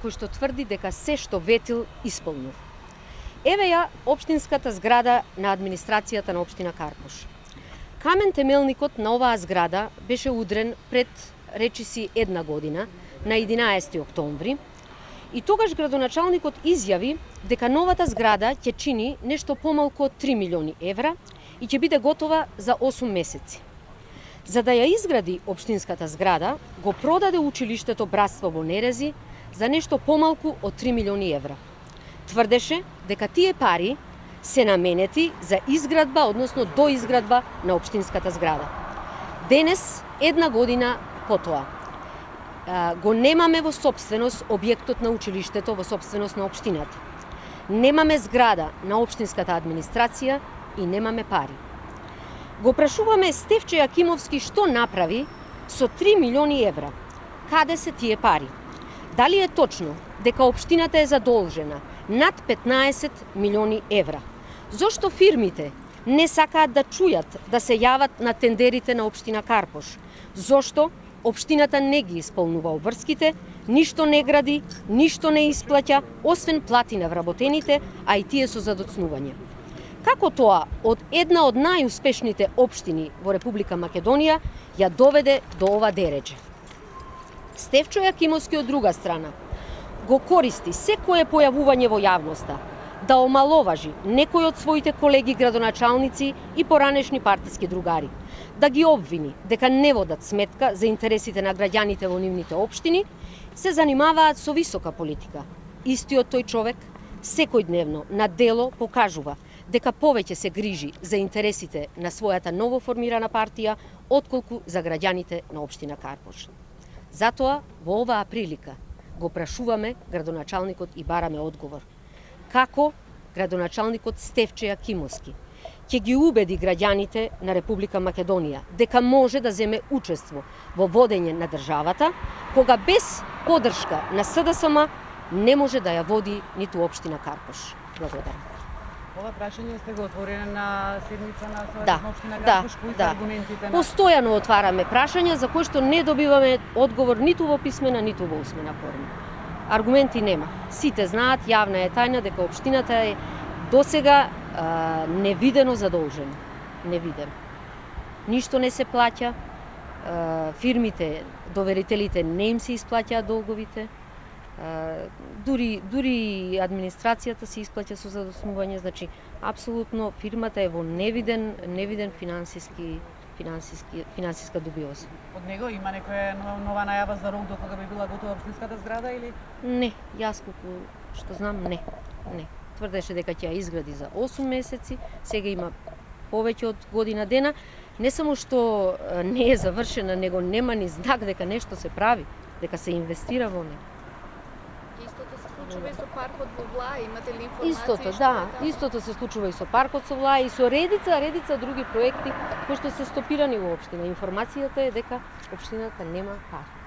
кој што тврди дека се што ветил исполнил. Еве ја општинската зграда на администрацијата на општина Карпош. Камен темелникот на оваа зграда беше удрен пред речиси една година, на 11 октомври, и тогаш градоначалникот изјави дека новата зграда ќе чини нешто помалку од 3 милиони евра и ќе биде готова за 8 месеци. За да ја изгради општинската зграда, го продаде училиштето Братство во Нерези за нешто помалку од 3 милиони евра. Тврдеше дека тие пари се наменети за изградба, односно доизградба на општинската зграда. Денес, една година потоа, го немаме во собственост објектот на училиштето во собственост на општината. Немаме зграда на општинската администрација и немаме пари. Го прашуваме Стефче Јакимовски што направи со 3 милиони евра. Каде се тие пари? Дали е точно дека општината е задолжена над 15 милиони евра? Зошто фирмите не сакаат да чујат да се јават на тендерите на општина Карпош? Зошто општината не ги исполнува обврските, ништо не гради, ништо не исплаќа, освен плати на вработените, а и тие со задоцнување? Како тоа од една од најуспешните општини во Република Македонија ја доведе до ова дередже? Стефчо Јакимовски од друга страна го користи секое појавување во јавноста да омаловажи некои од своите колеги градоначалници и поранешни партиски другари, да ги обвини дека не водат сметка за интересите на граѓаните во нивните општини, се занимаваат со висока политика. Истиот тој човек секојдневно на дело покажува дека повеќе се грижи за интересите на својата новоформирана партија, отколку за граѓаните на општина Карпош. Затоа, во оваа прилика, го прашуваме градоначалникот и бараме одговор. Како градоначалникот Стефче Јакимовски ќе ги убеди граѓаните на Република Македонија дека може да земе учество во водење на државата, кога без поддршка на СДСМ не може да ја води ниту општина Карпош. Благодарам. Ова прашање сте го отвориле на седница на Советот на општина Карпош. Кои се аргументите? Постојано отвараме прашања за кои што не добиваме одговор ниту во писмена, ниту во усмена форма. Аргументи нема. Сите знаат, јавна е тајна, дека општината е досега невидено задолжена. Невидено. Ништо не се плаќа, фирмите, доверителите не им се исплаќаат долговите, дури администрацијата се исплаќа со задоцнување, значи апсолутно фирмата е во невиден финансиска дубиоза. Од него има некоја нова најава за рок до кога би била готова општинската зграда или? Не, јас колку што знам, не. Тврдеше дека ќе ја изгради за 8 месеци, сега има повеќе од година дена. Не само што не е завршена, него нема ни знак дека нешто се прави, дека се инвестира во неа. Истото се случува и со паркот во Влај, имате ли информација? Истото се случува и со паркот со Влај и со редица други проекти кои што се стопирани во општина. Информацијата е дека општината нема парк.